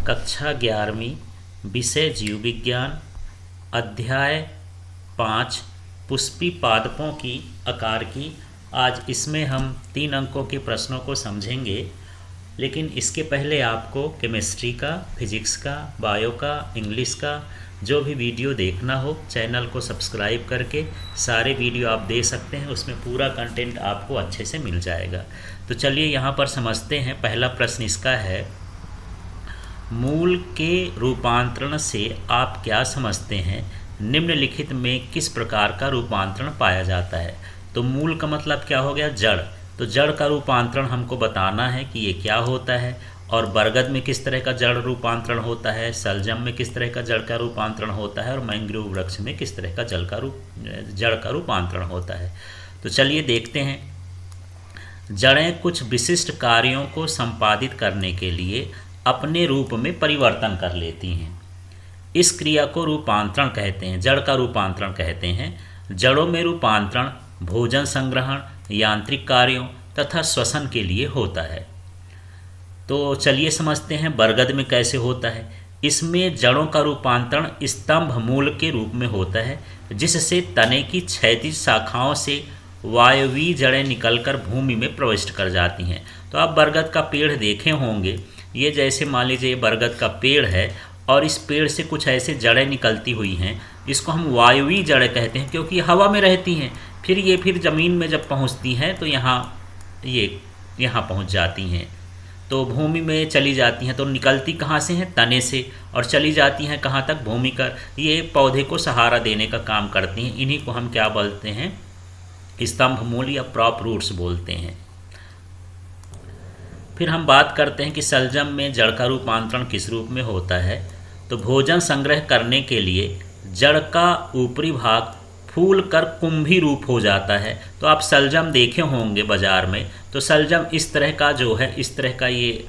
कक्षा 11वीं, विषय जीव विज्ञान, अध्याय 5, पुष्पी पादपों की आकार की। आज इसमें हम 3 अंकों के प्रश्नों को समझेंगे, लेकिन इसके पहले आपको केमिस्ट्री का, फिजिक्स का, बायो का, इंग्लिश का जो भी वीडियो देखना हो चैनल को सब्सक्राइब करके सारे वीडियो आप दे सकते हैं। उसमें पूरा कंटेंट आपको अच्छे से मिल जाएगा। तो चलिए यहाँ पर समझते हैं। पहला प्रश्न इसका है, मूल के रूपांतरण से आप क्या समझते हैं? निम्नलिखित में किस प्रकार का रूपांतरण पाया जाता है? तो मूल का मतलब क्या हो गया? जड़। तो जड़ का रूपांतरण हमको बताना है कि ये क्या होता है, और बरगद में किस तरह का जड़ रूपांतरण होता है, सलजम में किस तरह का जड़ का रूपांतरण होता है, और मैंग्रोव वृक्ष में किस तरह का जड़ का रूपांतरण होता है। तो चलिए देखते हैं। जड़ें कुछ विशिष्ट कार्यों को संपादित करने के लिए अपने रूप में परिवर्तन कर लेती हैं। इस क्रिया को रूपांतरण कहते हैं, जड़ का रूपांतरण कहते हैं। जड़ों में रूपांतरण भोजन संग्रहण, यांत्रिक कार्यों तथा श्वसन के लिए होता है। तो चलिए समझते हैं बरगद में कैसे होता है। इसमें जड़ों का रूपांतरण स्तंभ मूल के रूप में होता है, जिससे तने की क्षैतिज शाखाओं से वायवीय जड़ें निकलकर भूमि में प्रविष्ट कर जाती हैं। तो आप बरगद का पेड़ देखे होंगे। ये जैसे मान लीजिए ये बरगद का पेड़ है और इस पेड़ से कुछ ऐसे जड़ें निकलती हुई हैं। इसको हम वायवीय जड़ें कहते हैं, क्योंकि ये हवा में रहती हैं। फिर ज़मीन में जब पहुंचती हैं तो यहाँ पहुंच जाती हैं, तो भूमि में चली जाती हैं। तो निकलती कहाँ से हैं? तने से, और चली जाती हैं कहाँ तक? भूमि का। ये पौधे को सहारा देने का काम करती हैं। इन्हीं को हम क्या बोलते हैं? स्तंभ मूल या प्रॉप रूट्स बोलते हैं। फिर हम बात करते हैं कि सलजम में जड़ का रूपांतरण किस रूप में होता है। तो भोजन संग्रह करने के लिए जड़ का ऊपरी भाग फूल कर कुंभी रूप हो जाता है। तो आप सलजम देखे होंगे बाजार में। तो सलजम इस तरह का जो है, इस तरह का ये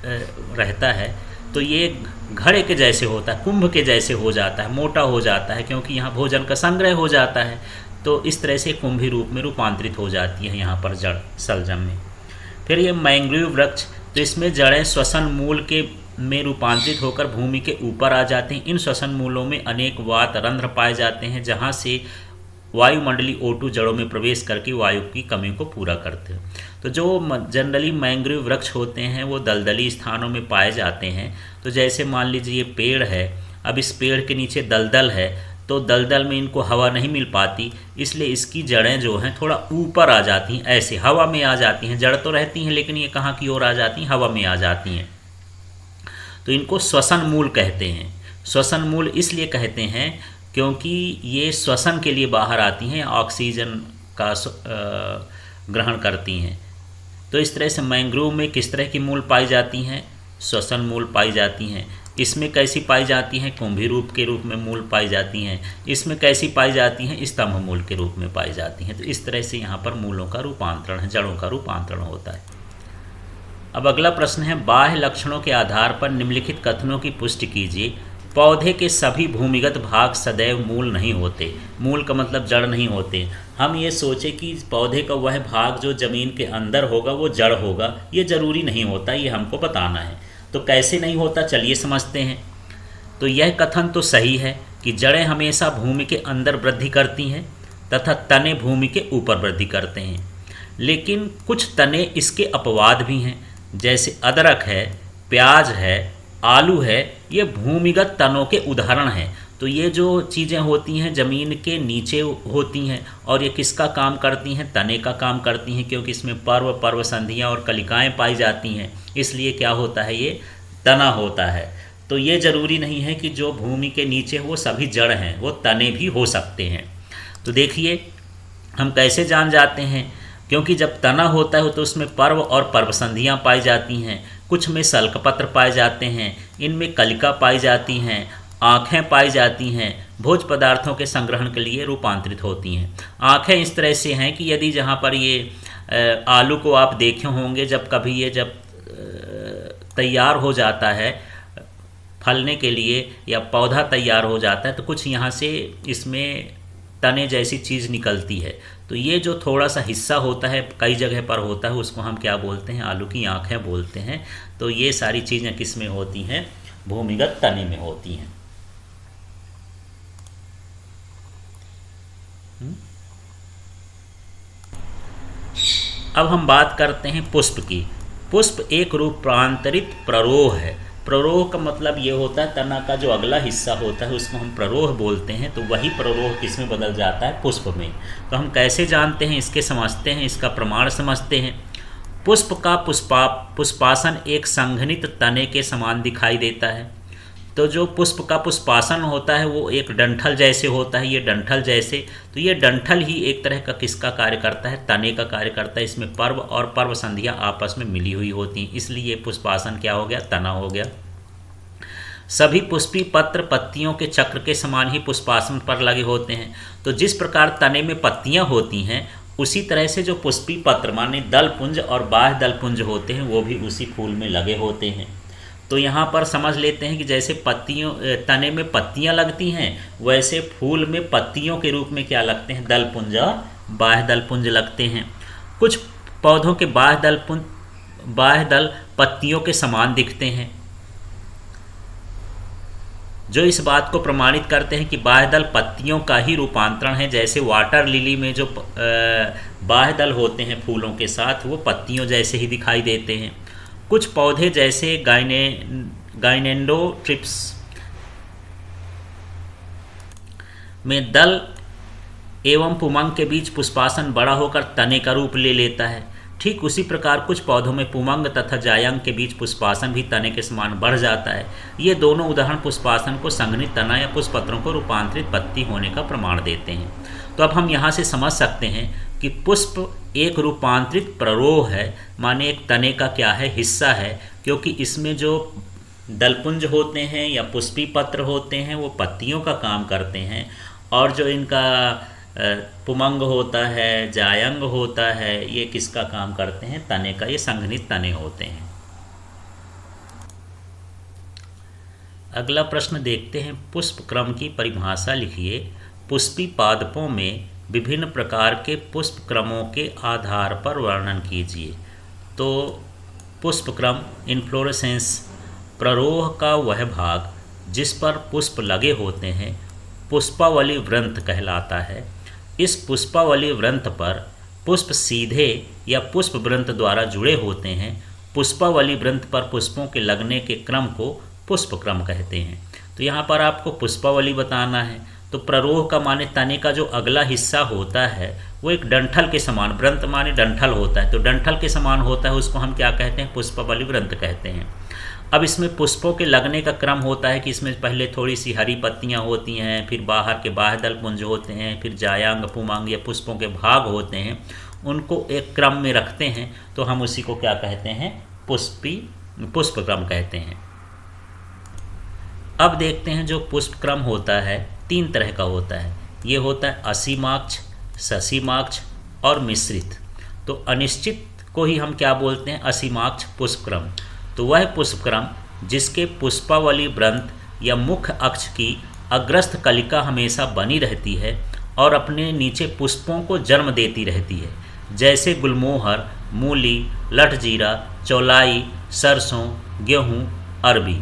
रहता है। तो ये घड़े के जैसे होता है, कुंभ के जैसे हो जाता है, मोटा हो जाता है, क्योंकि यहाँ भोजन का संग्रह हो जाता है। तो इस तरह से कुंभी रूप में रूपांतरित हो जाती है यहाँ पर जड़ सलजम में। फिर ये मैंग्रोव वृक्ष, तो इसमें जड़ें श्वसन मूल के में रूपांतरित होकर भूमि के ऊपर आ जाते हैं। इन श्वसन मूलों में अनेक वात रंध्र पाए जाते हैं, जहाँ से वायुमंडलीय O2 जड़ों में प्रवेश करके वायु की कमी को पूरा करते हैं। तो जो जनरली मैंग्रोव वृक्ष होते हैं वो दलदली स्थानों में पाए जाते हैं। तो जैसे मान लीजिए ये पेड़ है, अब इस पेड़ के नीचे दलदल है, तो दलदल में इनको हवा नहीं मिल पाती, इसलिए इसकी जड़ें जो हैं थोड़ा ऊपर आ जाती हैं, ऐसे हवा में आ जाती हैं। जड़ तो रहती हैं, लेकिन ये कहाँ की ओर आ जाती हैं? हवा में आ जाती हैं। तो इनको श्वसन मूल कहते हैं। श्वसन मूल इसलिए कहते हैं क्योंकि ये श्वसन के लिए बाहर आती हैं, ऑक्सीजन का ग्रहण करती हैं। तो इस तरह से मैंग्रोव में किस तरह की मूल पाई जाती हैं? श्वसन मूल पाई जाती हैं। इसमें कैसी पाई जाती हैं? कुंभी रूप के रूप में मूल पाई जाती हैं। इसमें कैसी पाई जाती हैं? स्तंभ मूल के रूप में पाई जाती हैं। तो इस तरह से यहाँ पर मूलों का रूपांतरण है, जड़ों का रूपांतरण होता है। अब अगला प्रश्न है, बाह्य लक्षणों के आधार पर निम्नलिखित कथनों की पुष्टि कीजिए। पौधे के सभी भूमिगत भाग सदैव मूल नहीं होते। मूल का मतलब जड़ नहीं होते। हम ये सोचे कि पौधे का वह भाग जो ज़मीन के अंदर होगा वो जड़ होगा, ये ज़रूरी नहीं होता, ये हमको बताना है। तो कैसे नहीं होता, चलिए समझते हैं। तो यह कथन तो सही है कि जड़ें हमेशा भूमि के अंदर वृद्धि करती हैं तथा तने भूमि के ऊपर वृद्धि करते हैं, लेकिन कुछ तने इसके अपवाद भी हैं। जैसे अदरक है, प्याज है, आलू है, ये भूमिगत तनों के उदाहरण हैं। तो ये जो चीज़ें होती हैं ज़मीन के नीचे होती हैं, और ये किसका काम करती हैं? तने का काम करती हैं, क्योंकि इसमें पर्व संधियाँ और कलिकाएँ पाई जाती हैं। इसलिए क्या होता है? ये तना होता है। तो ये ज़रूरी नहीं है कि जो भूमि के नीचे वो सभी जड़ हैं, वो तने भी हो सकते हैं। तो देखिए हम कैसे जान जाते हैं? क्योंकि जब तना होता है तो उसमें पर्व और पर्वसंधियाँ पाई जाती हैं। कुछ में सल्कपत्र पाए जाते हैं, इनमें कलिका पाई जाती हैं, आँखें पाई जाती हैं, भोज पदार्थों के संग्रहण के लिए रूपांतरित होती हैं। आँखें इस तरह से हैं कि यदि जहाँ पर ये आलू को आप देखे होंगे, जब कभी ये जब तैयार हो जाता है फलने के लिए या पौधा तैयार हो जाता है, तो कुछ यहाँ से इसमें तने जैसी चीज़ निकलती है। तो ये जो थोड़ा सा हिस्सा होता है, कई जगह पर होता है, उसको हम क्या बोलते हैं? आलू की आँखें बोलते हैं। तो ये सारी चीज़ें किस में होती हैं? भूमिगत तने में होती हैं। अब हम बात करते हैं पुष्प की। पुष्प एक रूपांतरित प्ररोह है। प्ररोह का मतलब ये होता है तना का जो अगला हिस्सा होता है उसको हम प्ररोह बोलते हैं। तो वही प्ररोह किस में बदल जाता है? पुष्प में। तो हम कैसे जानते हैं? इसके समझते हैं, इसका प्रमाण समझते हैं। पुष्प का पुष्पासन एक संघनित तने के समान दिखाई देता है। तो जो पुष्प का पुष्पासन होता है वो एक डंठल जैसे होता है, ये डंठल जैसे। तो ये डंठल ही एक तरह का किसका कार्य करता है? तने का कार्य करता है। इसमें पर्व और पर्व संधियाँ आपस में मिली हुई होती हैं, इसलिए पुष्पासन क्या हो गया? तना हो गया। सभी पुष्पी पत्र पत्तियों के चक्र के समान ही पुष्पासन पर लगे होते हैं। तो जिस प्रकार तने में पत्तियां होती हैं उसी तरह से जो पुष्पी पत्र माने दलपुंज और बाह्य दलपुंज होते हैं वो भी उसी फूल में लगे होते हैं। तो यहाँ पर समझ लेते हैं कि जैसे तने में पत्तियाँ लगती हैं वैसे फूल में पत्तियों के रूप में क्या लगते हैं? दलपुंज और बाह्य दलपुंज लगते हैं। कुछ पौधों के बाह्य दल पत्तियों के समान दिखते हैं, जो इस बात को प्रमाणित करते हैं कि बाह्य दल पत्तियों का ही रूपांतरण है। जैसे वाटर लिली में जो बाह्य दल होते हैं फूलों के साथ वो पत्तियों जैसे ही दिखाई देते हैं। कुछ पौधे जैसे गाइनेंडोट्रिप्स में दल एवं पुमंग के बीच पुष्पासन बड़ा होकर तने का रूप ले लेता है। ठीक उसी प्रकार कुछ पौधों में पुमंग तथा जायंग के बीच पुष्पासन भी तने के समान बढ़ जाता है। ये दोनों उदाहरण पुष्पासन को संघनित तना या पुष्पपत्रों को रूपांतरित पत्ती होने का प्रमाण देते हैं। तो अब हम यहाँ से समझ सकते हैं कि पुष्प एक रूपांतरित प्ररोह है, माने एक तने का क्या है? हिस्सा है, क्योंकि इसमें जो दलपुंज होते हैं या पुष्पी पत्र होते हैं वो पत्तियों का काम करते हैं, और जो इनका पुमंग होता है, जायंग होता है, ये किसका काम करते हैं? तने का। ये संघनित तने होते हैं। अगला प्रश्न देखते हैं। पुष्प क्रम की परिभाषा लिखिए। पुष्पी पादपों में विभिन्न प्रकार के पुष्प क्रमों के आधार पर वर्णन कीजिए। तो पुष्प क्रम इन्फ्लोरेसेंस प्ररोह का वह भाग जिस पर पुष्प लगे होते हैं पुष्पावली वृंत कहलाता है। इस पुष्पावली वृंत पर पुष्प सीधे या पुष्प वृंत द्वारा जुड़े होते हैं। पुष्पावली वृंत पर पुष्पों के लगने के क्रम को पुष्प क्रम कहते हैं। तो यहाँ पर आपको पुष्पावली बताना है। तो प्ररोह का माने तने का जो अगला हिस्सा होता है वो एक डंठल के समान, वृंत माने डंठल होता है, तो डंठल के समान होता है, उसको हम क्या कहते हैं? पुष्पावली वृंत कहते हैं। अब इसमें पुष्पों के लगने का क्रम होता है कि इसमें पहले थोड़ी सी हरी पत्तियां होती हैं, फिर बाहर के बाह्य दल पुंज होते हैं, फिर जायांग पुमांग या पुष्पों के भाग होते हैं, उनको एक क्रम में रखते हैं। तो हम उसी को क्या कहते हैं? पुष्प क्रम कहते हैं। अब देखते हैं जो पुष्प क्रम होता है 3 तरह का होता है। ये होता है असीमाक्ष, ससीमाक्ष और मिश्रित। तो अनिश्चित को ही हम क्या बोलते हैं? असीमाक्ष पुष्पक्रम। तो वह पुष्पक्रम जिसके पुष्पावली वृंत या मुख्य अक्ष की अग्रस्थ कलिका हमेशा बनी रहती है और अपने नीचे पुष्पों को जन्म देती रहती है, जैसे गुलमोहर, मूली, लठजीरा, चौलाई, सरसों, गेहूँ, अरबी।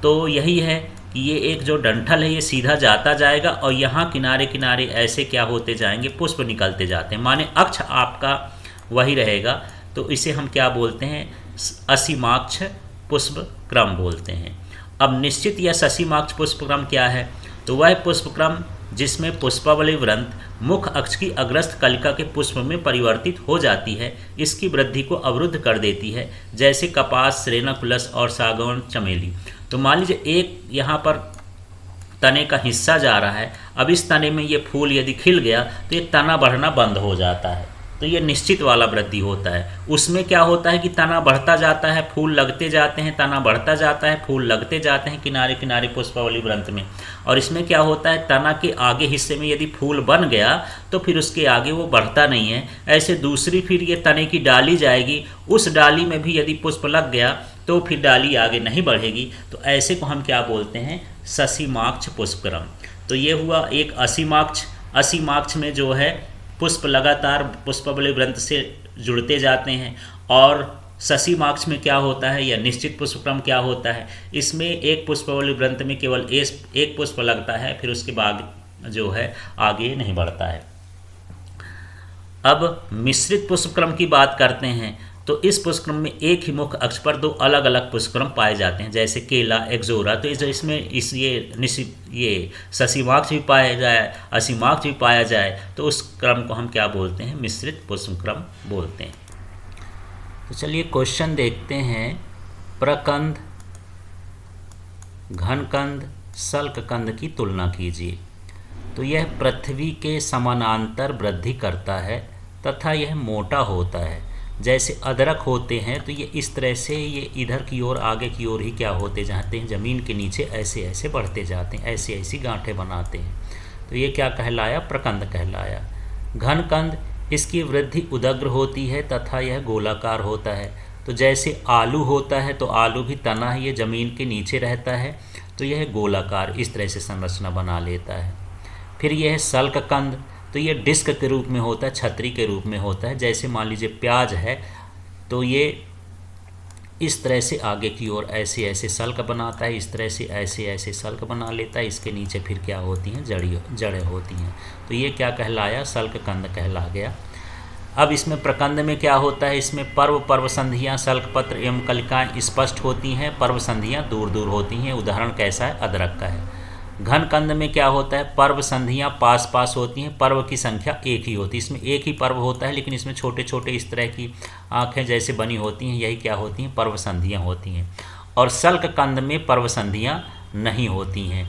तो यही है कि ये एक जो डंठल है ये सीधा जाता जाएगा और यहाँ किनारे किनारे ऐसे क्या होते जाएंगे? पुष्प निकलते जाते हैं, माने अक्ष आपका वही रहेगा। तो इसे हम क्या बोलते हैं? असीमाक्ष पुष्प क्रम बोलते हैं। अब निश्चित या ससीमाक्ष पुष्प क्रम क्या है? तो वह पुष्प क्रम जिसमें पुष्पावली वृंत मुख्य अक्ष की अग्रस्थ कलिका के पुष्प में परिवर्तित हो जाती है, इसकी वृद्धि को अवरुद्ध कर देती है, जैसे कपास, सेरेनाकुलस और सागौन, चमेली। तो मान लीजिए एक यहाँ पर तने का हिस्सा जा रहा है, अब इस तने में ये फूल यदि खिल गया तो ये तना बढ़ना बंद हो जाता है। तो ये निश्चित वाला वृद्धि होता है। उसमें क्या होता है कि तना बढ़ता जाता है, फूल लगते जाते हैं, तना बढ़ता जाता है, फूल लगते जाते हैं किनारे किनारे पुष्पावली वृंत में। और इसमें क्या होता है? तना के आगे हिस्से में यदि फूल बन गया तो फिर उसके आगे वो बढ़ता नहीं है। ऐसे दूसरी फिर ये तने की डाली जाएगी, उस डाली में भी यदि पुष्प लग गया तो फिर डाली आगे नहीं बढ़ेगी। तो ऐसे को हम क्या बोलते हैं? ससीमाक्ष पुष्पक्रम। तो ये हुआ एक असीमाक्ष। असीमाक्ष में जो है पुष्प लगातार पुष्पावली वृंत से जुड़ते जाते हैं और शशि मार्क्स में क्या होता है या निश्चित पुष्पक्रम क्या होता है। इसमें एक पुष्पावली ग्रंथ में केवल एक पुष्प लगता है, फिर उसके बाद जो है आगे नहीं बढ़ता है। अब मिश्रित पुष्पक्रम की बात करते हैं तो इस पुष्पक्रम में एक ही मुख्य अक्ष पर दो अलग अलग पुष्पक्रम पाए जाते हैं, जैसे केला, एक्जोरा। तो इसमें ये शशि मार्क्स भी पाया जाए, असी मार्क्स भी पाया जाए, तो उस क्रम को हम क्या बोलते हैं, मिश्रित पुष्पक्रम बोलते हैं। तो चलिए क्वेश्चन देखते हैं। प्रकंद, घनकंद, सल्ककंद की तुलना कीजिए। तो यह पृथ्वी के समानांतर वृद्धि करता है तथा यह मोटा होता है। जैसे अदरक होते हैं तो ये इस तरह से ये इधर की ओर, आगे की ओर ही क्या होते जाते हैं, ज़मीन के नीचे ऐसे ऐसे बढ़ते जाते हैं, ऐसी ऐसी गांठें बनाते हैं। तो ये क्या कहलाया, प्रकंद कहलाया। घनकंद, इसकी वृद्धि उदग्र होती है तथा यह गोलाकार होता है। तो जैसे आलू होता है तो आलू भी तना है, ये ज़मीन के नीचे रहता है, तो यह गोलाकार इस तरह से संरचना बना लेता है। फिर यह सल्ककंद, तो ये डिस्क के रूप में होता है, छतरी के रूप में होता है। जैसे मान लीजिए प्याज है तो ये इस तरह से आगे की ओर ऐसे ऐसे सल्क बनाता है, इस तरह से ऐसे ऐसे सल्क बना लेता है। इसके नीचे फिर क्या होती हैं, जड़ें होती हैं। तो ये क्या कहलाया, सल्ककंद कहला गया। अब इसमें प्रकंद में क्या होता है, इसमें पर्व संधियाँ, सल्कपत्र एवं कलिकाएँ स्पष्ट होती हैं, पर्व संधियाँ दूर दूर होती हैं। उदाहरण कैसा है, अदरक का है। घनकंद में क्या होता है, पर्व संधियाँ पास पास होती हैं, पर्व की संख्या एक ही होती है। इसमें एक ही पर्व होता है, लेकिन इसमें छोटे छोटे इस तरह की आँखें जैसे बनी होती हैं, यही क्या होती हैं, पर्व संधियाँ होती हैं। और सल्ककंद में पर्व संधियाँ नहीं होती हैं।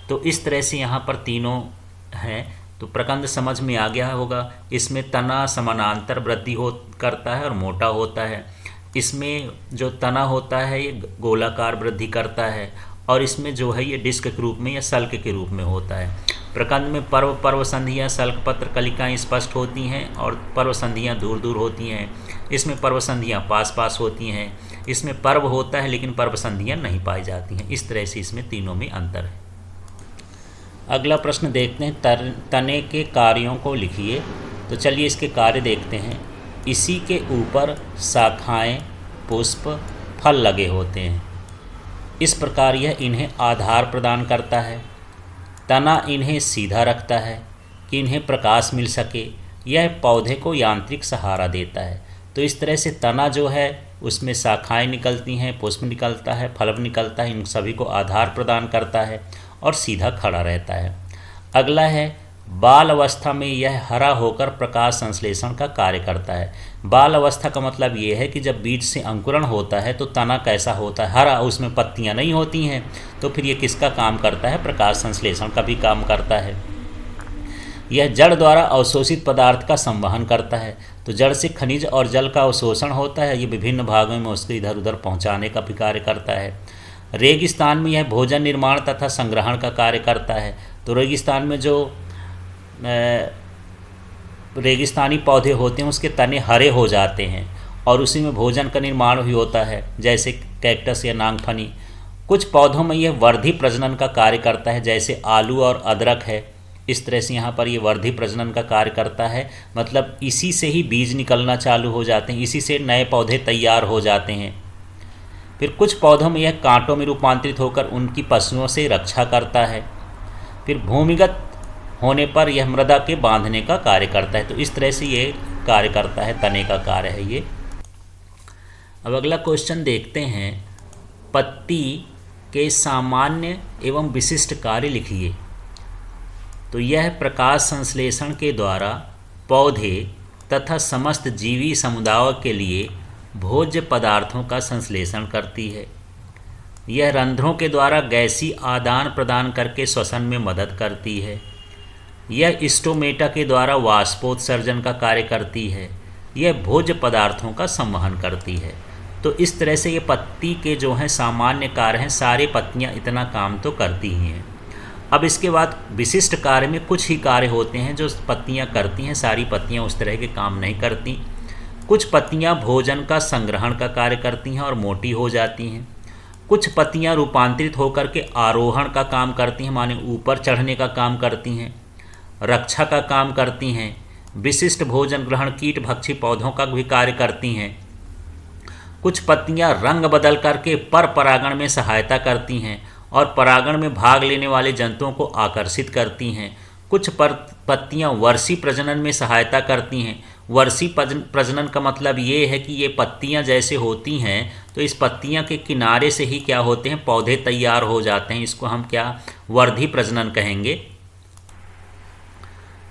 तो इस तरह से यहाँ पर तीनों हैं। तो प्रकंद समझ में आ गया होगा। इसमें तना समानांतर वृद्धि करता है और मोटा होता है। इसमें जो तना होता है ये गोलाकार वृद्धि करता है, और इसमें जो है ये डिस्क के रूप में या सल्क के रूप में होता है। प्रकंद में पर्व संधियाँ, सल्कपत्र, कलिकाएँ स्पष्ट होती हैं और पर्व संधियाँ दूर दूर होती हैं। इसमें पर्व संधियाँ पास पास होती हैं। इसमें पर्व होता है लेकिन पर्व संधियाँ नहीं पाई जाती हैं। इस तरह से इसमें तीनों में अंतर है। अगला प्रश्न देखते हैं, तने के कार्यों को लिखिए। तो चलिए इसके कार्य देखते हैं। इसी के ऊपर शाखाएँ, पुष्प, फल लगे होते हैं। इस प्रकार यह इन्हें आधार प्रदान करता है। तना इन्हें सीधा रखता है कि इन्हें प्रकाश मिल सके। यह पौधे को यांत्रिक सहारा देता है। तो इस तरह से तना जो है उसमें शाखाएं निकलती हैं, पुष्प निकलता है, फल निकलता है, इन सभी को आधार प्रदान करता है और सीधा खड़ा रहता है। अगला है, बाल अवस्था में यह हरा होकर प्रकाश संश्लेषण का कार्य करता है। बाल अवस्था का मतलब ये है कि जब बीज से अंकुरण होता है तो तना कैसा होता है, हरा, उसमें पत्तियां नहीं होती हैं। तो फिर ये किसका काम करता है, प्रकाश संश्लेषण का भी काम करता है। यह जड़ द्वारा अवशोषित पदार्थ का संवहन करता है। तो जड़ से खनिज और जल का अवशोषण होता है, ये विभिन्न भागों में उसको इधर उधर पहुँचाने का भी कार्य करता है। रेगिस्तान में यह भोजन निर्माण तथा संग्रहण का कार्य करता है। तो रेगिस्तान में जो रेगिस्तानी पौधे होते हैं उसके तने हरे हो जाते हैं और उसी में भोजन का निर्माण भी होता है, जैसे कैक्टस या नांगफनी। कुछ पौधों में यह वर्धी प्रजनन का कार्य करता है, जैसे आलू और अदरक है। इस तरह से यहाँ पर ये वर्धी प्रजनन का कार्य करता है, मतलब इसी से ही बीज निकलना चालू हो जाते हैं, इसी से नए पौधे तैयार हो जाते हैं। फिर कुछ पौधों में यह कांटों में रूपांतरित होकर उनकी पशुओं से रक्षा करता है। फिर भूमिगत होने पर यह मृदा के बांधने का कार्य करता है। तो इस तरह से ये कार्य करता है, तने का कार्य है ये। अब अगला क्वेश्चन देखते हैं, पत्ती के सामान्य एवं विशिष्ट कार्य लिखिए। तो यह प्रकाश संश्लेषण के द्वारा पौधे तथा समस्त जीवी समुदायों के लिए भोज्य पदार्थों का संश्लेषण करती है। यह रंध्रों के द्वारा गैसीय आदान प्रदान करके श्वसन में मदद करती है। यह स्टोमेटा के द्वारा वाष्पोत्सर्जन का कार्य करती है। यह भोज्य पदार्थों का संवहन करती है। तो इस तरह से ये पत्ती के जो हैं सामान्य कार्य हैं, सारे पत्तियां इतना काम तो करती ही हैं। अब इसके बाद विशिष्ट कार्य में कुछ ही कार्य होते हैं जो पत्तियां करती हैं, सारी पत्तियां उस तरह के काम नहीं करती। कुछ पत्तियां भोजन का संग्रहण का कार्य करती हैं और मोटी हो जाती हैं। कुछ पत्तियां रूपांतरित होकर के आरोहण का काम करती हैं, माने ऊपर चढ़ने का काम करती हैं, रक्षा का काम करती हैं, विशिष्ट भोजन ग्रहण कीट भक्षी पौधों का भी कार्य करती हैं। कुछ पत्तियां रंग बदल करके पर परागण में सहायता करती हैं और परागण में भाग लेने वाले जंतुओं को आकर्षित करती हैं। कुछ पत्तियां वर्षी प्रजनन में सहायता करती हैं। वर्षी प्रजनन का मतलब ये है कि ये पत्तियां जैसे होती हैं तो इस पत्तियां के किनारे से ही क्या होते हैं, पौधे तैयार हो जाते हैं। इसको हम क्या, वर्धी प्रजनन कहेंगे।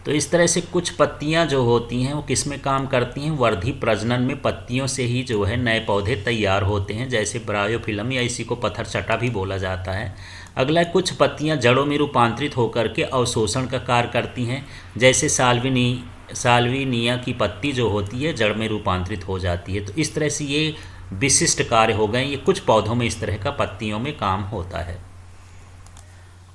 तो इस तरह से कुछ पत्तियां जो होती हैं वो किस में काम करती हैं, वर्धी प्रजनन में। पत्तियों से ही जो है नए पौधे तैयार होते हैं, जैसे ब्रायोफिलम या इसी को पत्थरचटा भी बोला जाता है। अगला, कुछ पत्तियां जड़ों में रूपांतरित होकर के अवशोषण का कार्य करती हैं, जैसे साल्विनिया की पत्ती जो होती है जड़ में रूपांतरित हो जाती है। तो इस तरह से ये विशिष्ट कार्य हो गए, ये कुछ पौधों में इस तरह का पत्तियों में काम होता है।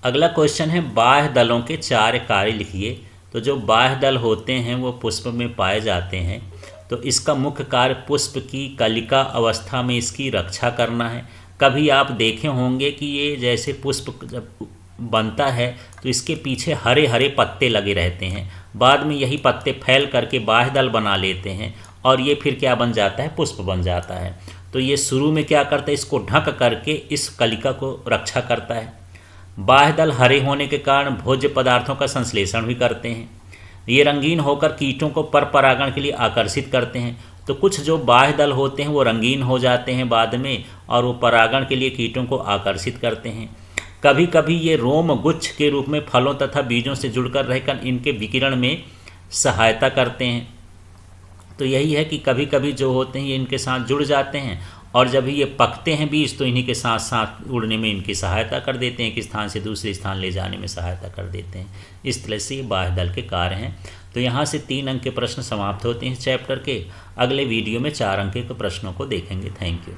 अगला क्वेश्चन है, बाह्य दलों के 4 कार्य लिखिए। तो जो बाह्य दल होते हैं वो पुष्प में पाए जाते हैं। तो इसका मुख्य कार्य पुष्प की कलिका अवस्था में इसकी रक्षा करना है। कभी आप देखे होंगे कि ये जैसे पुष्प जब बनता है तो इसके पीछे हरे हरे पत्ते लगे रहते हैं, बाद में यही पत्ते फैल करके बाह्य दल बना लेते हैं और ये फिर क्या बन जाता है, पुष्प बन जाता है। तो ये शुरू में क्या करता है, इसको ढक करके इस कलिका को रक्षा करता है। बाह्य दल हरे होने के कारण भोज्य पदार्थों का संश्लेषण भी करते हैं। ये रंगीन होकर कीटों को पर परागण के लिए आकर्षित करते हैं। तो कुछ जो बाह्य दल होते हैं वो रंगीन हो जाते हैं बाद में और वो परागण के लिए कीटों को आकर्षित करते हैं। कभी कभी ये रोम गुच्छ के रूप में फलों तथा बीजों से जुड़कर रहकर इनके विकिरण में सहायता करते हैं। तो यही है कि कभी कभी जो होते हैं ये इनके साथ जुड़ जाते हैं और जब ये पकते हैं बीज तो इन्हीं के साथ साथ उड़ने में इनकी सहायता कर देते हैं, एक स्थान से दूसरे स्थान ले जाने में सहायता कर देते हैं। इस तरह से ये बाह्य दल के कार्य हैं। तो यहाँ से 3 अंक के प्रश्न समाप्त होते हैं इस चैप्टर के। अगले वीडियो में 4 अंक के प्रश्नों को देखेंगे। Thank you.